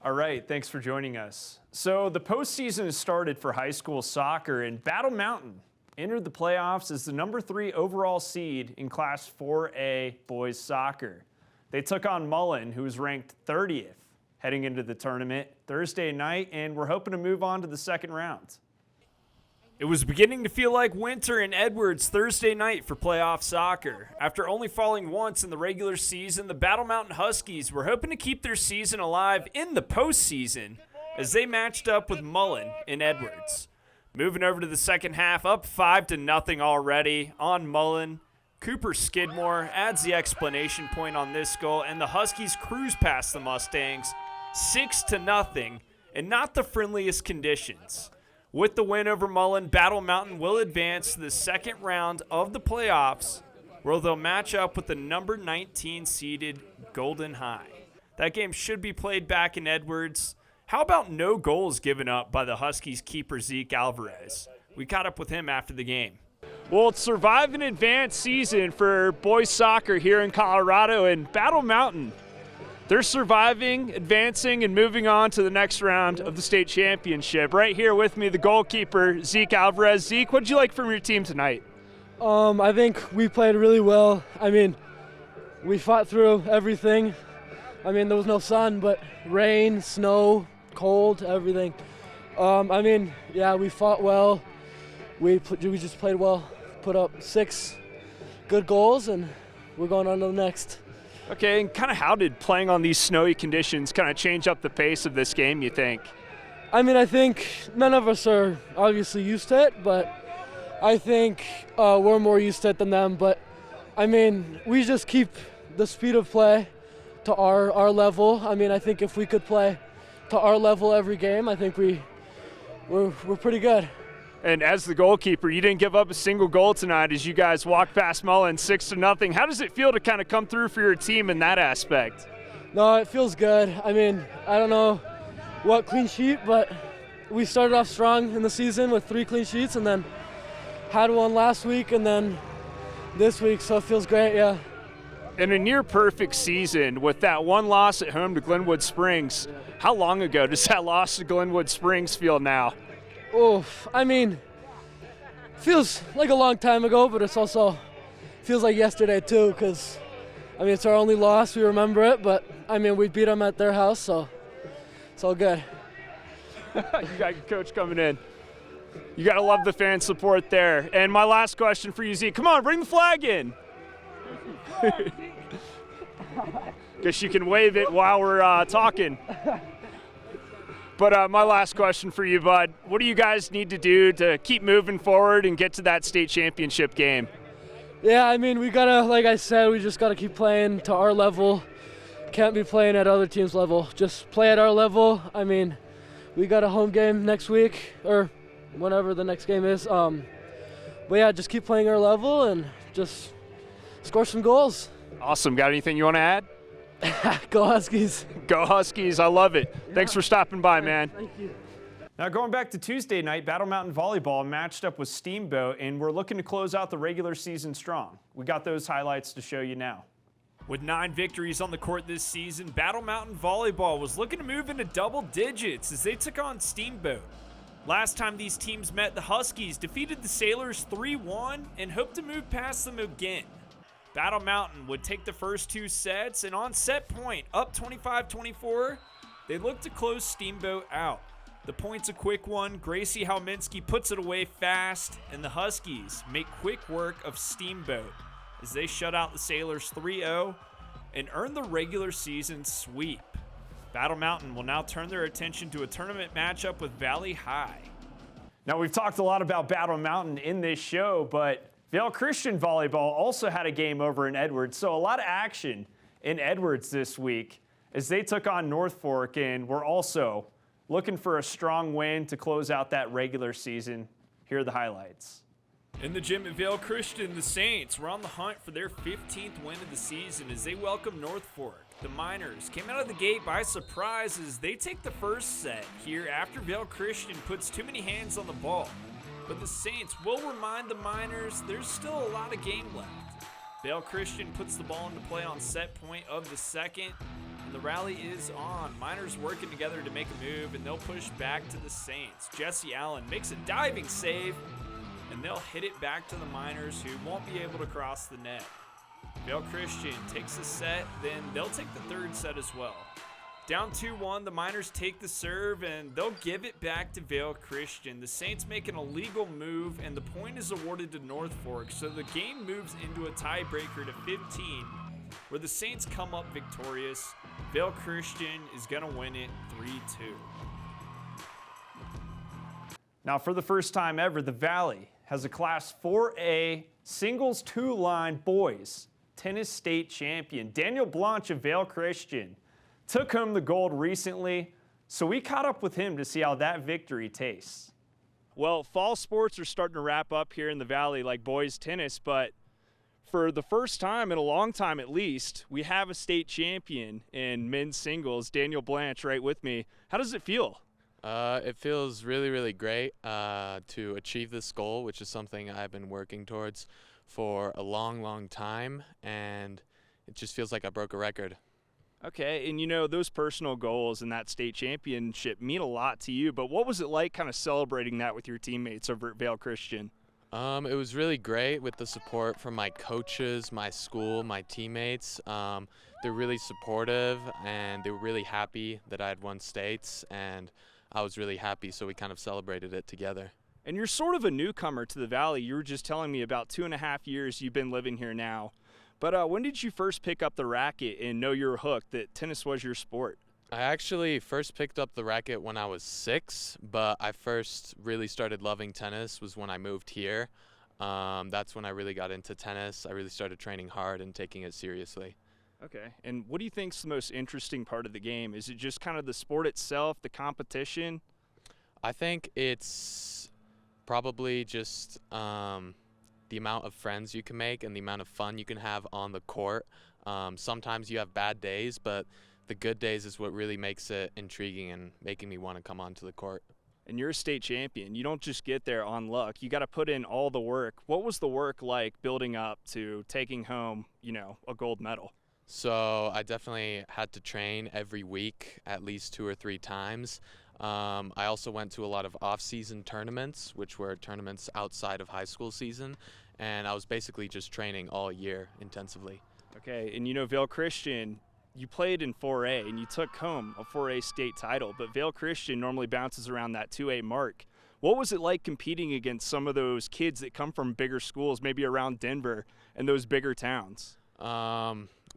All right, thanks for joining us. So the postseason has started for high school soccer, and Battle Mountain entered the playoffs as the #3 overall seed in Class 4A boys soccer. They took on MULLEN, who was ranked 30th heading into the tournament Thursday night, and we're hoping to move on to the second round. It was beginning to feel like winter in Edwards Thursday night for playoff soccer. After only falling once in the regular season, the Battle Mountain Huskies were hoping to keep their season alive in the postseason as they matched up with MULLEN in Edwards. Moving over to the second half, up 5-0 already on MULLEN. Cooper Skidmore adds the explanation point on this goal, and the Huskies cruise past the Mustangs 6-0 in not the friendliest conditions. With the win over MULLEN, Battle Mountain will advance to the second round of the playoffs, where they'll match up with the number 19 seeded Golden High. That game should be played back in Edwards. How about no goals given up by the Huskies keeper Zeke Alvarez? We caught up with him after the game. Well, it's survive and advance season for boys soccer here in Colorado, and Battle Mountain, they're surviving, advancing, and moving on to the next round of the state championship. Right here with me, the goalkeeper, Zeke Alvarez. Zeke, what did you like from your team tonight? I think we played really well. I mean, we fought through everything. I mean, there was no sun, but rain, snow, cold, everything. We fought well. We just played well, put up 6 good goals, and we're going on to the next. Okay, and kind of how did playing on these snowy conditions kind of change up the pace of this game, you think? I mean, I think none of us are obviously used to it, but I think we're more used to it than them. But, I mean, we just keep the speed of play to our level. I mean, I think if we could play to our level every game, I think we're pretty good. And as the goalkeeper, you didn't give up a single goal tonight as you guys walked past MULLEN 6-0. How does it feel to kind of come through for your team in that aspect? No, it feels good. I mean, I don't know what clean sheet, but we started off strong in the season with 3 clean sheets and then had one last week and then this week, so it feels great, yeah. In a near-perfect season with that one loss at home to Glenwood Springs, how long ago does that loss to Glenwood Springs feel now? Oof, I mean, feels like a long time ago, but it's also feels like yesterday too, because, I mean, it's our only loss. We remember it, but, I mean, we beat them at their house, so it's all good. You got your coach coming in. You got to love the fan support there. And my last question for you, Zeke. Come on, bring the flag in. Guess you can wave it while we're talking. But my last question for you, bud, what do you guys need to do to keep moving forward and get to that state championship game? Yeah, I mean, we got to, like I said, we just got to keep playing to our level. Can't be playing at other teams' level. Just play at our level. I mean, we got a home game next week or whenever the next game is. But, yeah, just keep playing our level and just score some goals. Awesome. Got anything you want to add? Go Huskies. Go Huskies. I love it. Yeah. Thanks for stopping by, man. Thank you. Now going back to Tuesday night, Battle Mountain Volleyball matched up with Steamboat, and we're looking to close out the regular season strong. We got those highlights to show you now. With 9 victories on the court this season, Battle Mountain Volleyball was looking to move into double digits as they took on Steamboat. Last time these teams met, the Huskies defeated the Sailors 3-1 and hoped to move past them again. Battle Mountain would take the first 2 sets, and on set point, up 25-24, they looked to close Steamboat out. The point's a quick one. Gracie Halminski puts it away fast, and the Huskies make quick work of Steamboat as they shut out the Sailors 3-0 and earn the regular season sweep. Battle Mountain will now turn their attention to a tournament matchup with Valley High. Now, we've talked a lot about Battle Mountain in this show, but Vail Christian Volleyball also had a game over in Edwards, so a lot of action in Edwards this week as they took on North Fork, and we're also looking for a strong win to close out that regular season. Here are the highlights. In the gym at Vail Christian, the Saints were on the hunt for their 15th win of the season as they welcome North Fork. The Miners came out of the gate by surprise as they take the first set here after Vail Christian puts too many hands on the ball. But the Saints will remind the Miners there's still a lot of game left. Vail Christian puts the ball into play on set point of the second. And the rally is on. Miners working together to make a move, and they'll push back to the Saints. Jesse Allen makes a diving save, and they'll hit it back to the Miners, who won't be able to cross the net. Vail Christian takes the set, then they'll take the third set as well. Down 2-1, the Miners take the serve, and they'll give it back to Vail Christian. The Saints make an illegal move, and the point is awarded to North Fork, so the game moves into a tiebreaker to 15, where the Saints come up victorious. Vail Christian is going to win it 3-2. Now, for the first time ever, the Valley has a Class 4A singles two-line boys tennis state champion. Daniel Blanche of Vail Christian took home the gold recently, so we caught up with him to see how that victory tastes. Well, fall sports are starting to wrap up here in the Valley, like boys tennis, but for the first time in a long time at least, we have a state champion in men's singles, Daniel Blanche, right with me. How does it feel? It feels really, really great to achieve this goal, which is something I've been working towards for a long, long time, and it just feels like I broke a record. Okay, and you know, those personal goals and that state championship mean a lot to you, but what was it like kind of celebrating that with your teammates over at Vail Christian? It was really great with the support from my coaches, my school, my teammates. They're really supportive, and they were really happy that I had won states, and I was really happy, so we kind of celebrated it together. And you're sort of a newcomer to the Valley. You were just telling me about 2.5 years you've been living here now. But when did you first pick up the racket and know you were hooked, that tennis was your sport? I actually first picked up the racket when I was 6, but I first really started loving tennis was when I moved here. That's when I really got into tennis. I really started training hard and taking it seriously. Okay, and what do you think is the most interesting part of the game? Is it just kind of the sport itself, the competition? I think it's probably just the amount of friends you can make and the amount of fun you can have on the court. Sometimes you have bad days, but the good days is what really makes it intriguing and making me want to come onto the court. And you're a state champion. You don't just get there on luck. You got to put in all the work. What was the work like building up to taking home, you know, a gold medal? So I definitely had to train every week at least 2 or 3 times. I also went to a lot of off-season tournaments, which were tournaments outside of high school season, and I was basically just training all year intensively. Okay, and you know, Vail Christian, you played in 4A and you took home a 4A state title, but Vail Christian normally bounces around that 2A mark. What was it like competing against some of those kids that come from bigger schools, maybe around Denver and those bigger towns?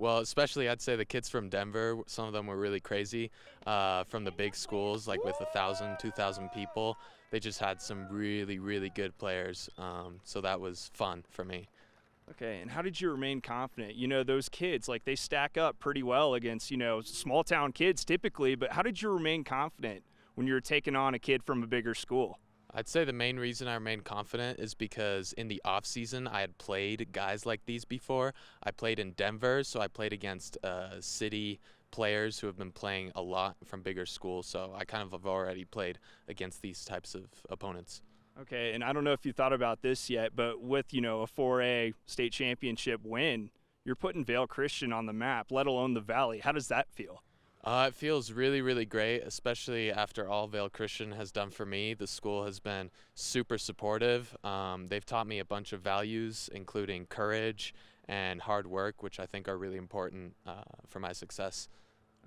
Well, especially I'd say the kids from Denver, some of them were really crazy. From the big schools, like with 1,000, 2,000 people, they just had some really, really good players. So that was fun for me. Okay, and how did you remain confident? You know, those kids, like, they stack up pretty well against, you know, small town kids typically, but how did you remain confident when you were taking on a kid from a bigger school? I'd say the main reason I remained confident is because in the off season I had played guys like these before. I played in Denver, so I played against city players who have been playing a lot from bigger schools, so I kind of have already played against these types of opponents. Okay, and I don't know if you thought about this yet, but with, you know, a 4A state championship win, you're putting Vail Christian on the map, let alone the Valley. How does that feel? It feels really, really great, especially after all Vail Christian has done for me. The school has been super supportive. They've taught me a bunch of values, including courage and hard work, which I think are really important for my success.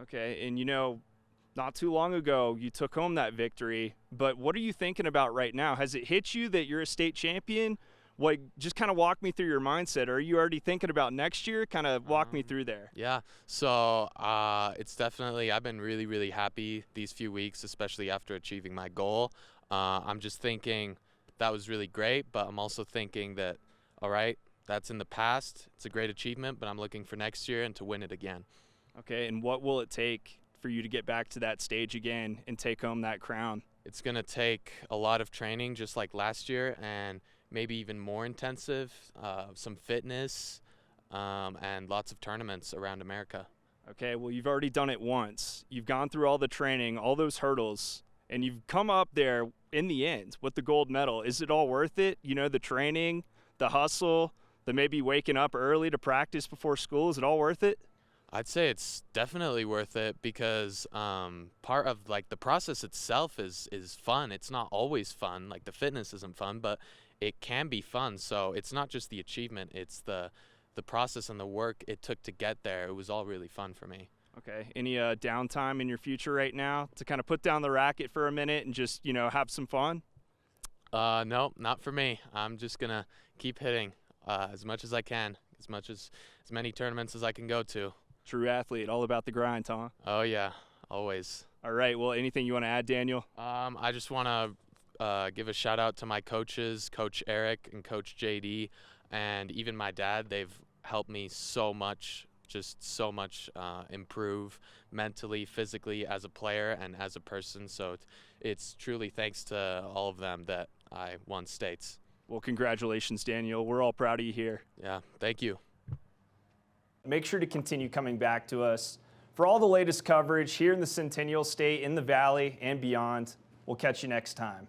Okay, and you know, not too long ago, you took home that victory, but what are you thinking about right now? Has it hit you that you're a state champion? Like, just kind of walk me through your mindset. Are you already thinking about next year? Kind of walk me through there. Yeah, so it's definitely, I've been really, really happy these few weeks, especially after achieving my goal. I'm just thinking that was really great, but I'm also thinking that, all right, that's in the past. It's a great achievement, but I'm looking for next year and to win it again. Okay, and what will it take for you to get back to that stage again and take home that crown? It's going to take a lot of training, just like last year, and maybe even more intensive, some fitness, and lots of tournaments around America. Okay, well, you've already done it once. You've gone through all the training, all those hurdles, and you've come up there in the end with the gold medal. Is it all worth it? You know, the training, the hustle, the maybe waking up early to practice before school, is it all worth it? I'd say it's definitely worth it because part of like the process itself is fun. It's not always fun. Like the fitness isn't fun, but it can be fun. So it's not just the achievement, it's the process and the work it took to get there. It was all really fun for me. Okay. Any downtime in your future right now to kind of put down the racket for a minute and just, have some fun? No, not for me. I'm just gonna keep hitting as much as I can, as many tournaments as I can go to. True athlete, all about the grind, huh? Oh yeah, always. All right. Well, anything you want to add, Daniel? I just want to give a shout out to my coaches, Coach Eric and Coach JD, and even my dad. They've helped me so much, just so much improve mentally, physically as a player and as a person. So it's truly thanks to all of them that I won states. Well, congratulations, Daniel. We're all proud of you here. Yeah, thank you. Make sure to continue coming back to us for all the latest coverage here in the Centennial State, in the Valley, and beyond. We'll catch you next time.